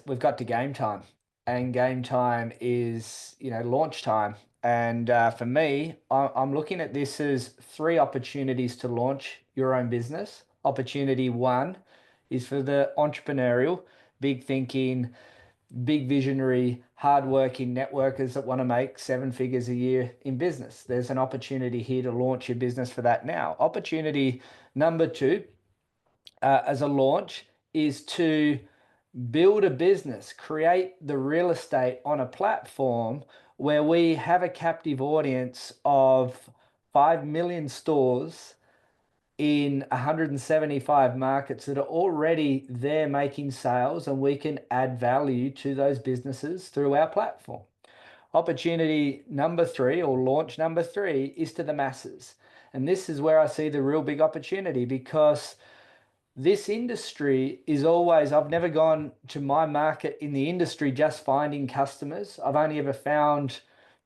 we've got to game time, and game time is launch time. And for me, I'm looking at this as 3 opportunities to launch your own business. Opportunity 1 is for the entrepreneurial, big thinking, big visionary, hardworking networkers that want to make 7 figures a year in business. There's an opportunity here to launch your business for that now. Opportunity number 2 as a launch is to build a business, create the real estate on a platform where we have a captive audience of 5 million stores in 175 markets that are already there making sales, and we can add value to those businesses through our platform. Opportunity number 3, or launch number 3, is to the masses. And this is where I see the real big opportunity, because this industry is always, I've never gone to my market in the industry just finding customers. I've only ever found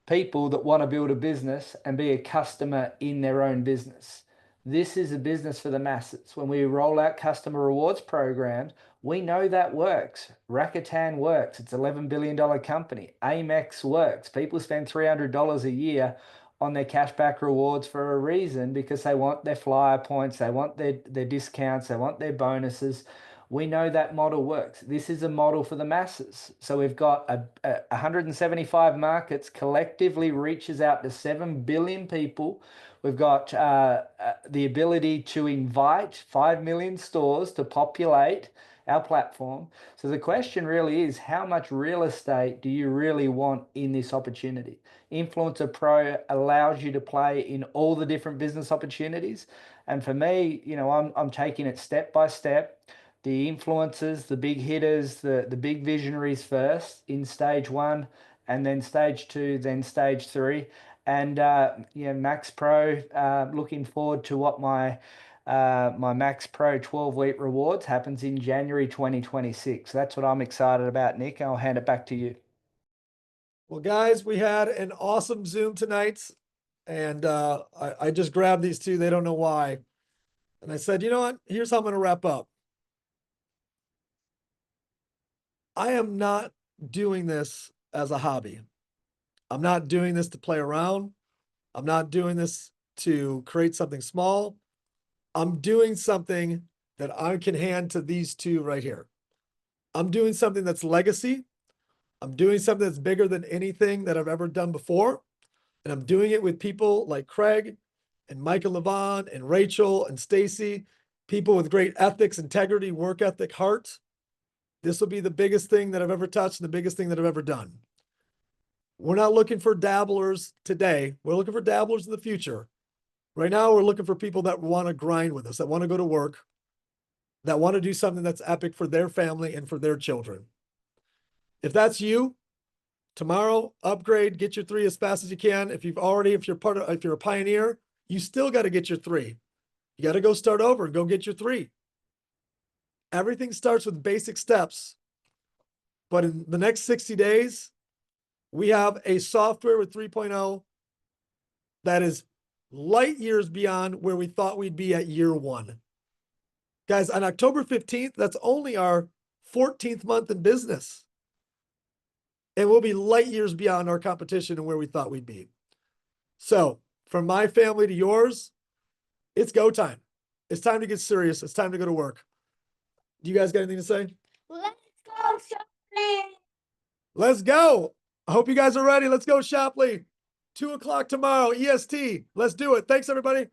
people that want to build a business and be a customer in their own business. This is a business for the masses. When we roll out customer rewards programs, we know that works. Rakuten works. It's an $11 billion company. Amex works. People spend $300 a year on their cashback rewards for a reason, because they want their flyer points, they want their discounts, they want their bonuses. We know that model works. This is a model for the masses. So we've got 175 markets, collectively reaches out to 7 billion people. We've got the ability to invite 5 million stores to populate our platform. So the question really is, how much real estate do you really want in this opportunity? Influencer Pro allows you to play in all the different business opportunities. And for me, I'm taking it step by step. The influencers, the big hitters, the big visionaries first in stage 1, and then stage 2, then stage 3. And Max Pro, looking forward to what my Max Pro 12-week rewards happens in January 2026. That's what I'm excited about, Nick. I'll hand it back to you. Well, guys, we had an awesome Zoom tonight, and I just grabbed these 2. They don't know why. And I said, you know what? Here's how I'm going to wrap up. I am not doing this as a hobby. I'm not doing this to play around. I'm not doing this to create something small. I'm doing something that I can hand to these 2 right here. I'm doing something that's legacy. I'm doing something that's bigger than anything that I've ever done before. And I'm doing it with people like Craig and Micah Levon and Rachel and Stacey, people with great ethics, integrity, work ethic, heart. This will be the biggest thing that I've ever touched and the biggest thing that I've ever done. We're not looking for dabblers today. We're looking for dabblers in the future. Right now, we're looking for people that want to grind with us, that want to go to work, that want to do something that's epic for their family and for their children. If that's you, tomorrow, upgrade, get your 3 as fast as you can. If you're a pioneer, you still got to get your 3. You got to go start over and go get your 3. Everything starts with basic steps. But in the next 60 days, we have a software with 3.0 that is light years beyond where we thought we'd be at year 1. Guys, on October 15th, that's only our 14th month in business. And we'll be light years beyond our competition and where we thought we'd be. So, from my family to yours, it's go time. It's time to get serious. It's time to go to work. Do you guys got anything to say? Let's go, Shapley. Let's go. I hope you guys are ready. Let's go, Shapley. 2 o'clock tomorrow, EST. Let's do it. Thanks, everybody.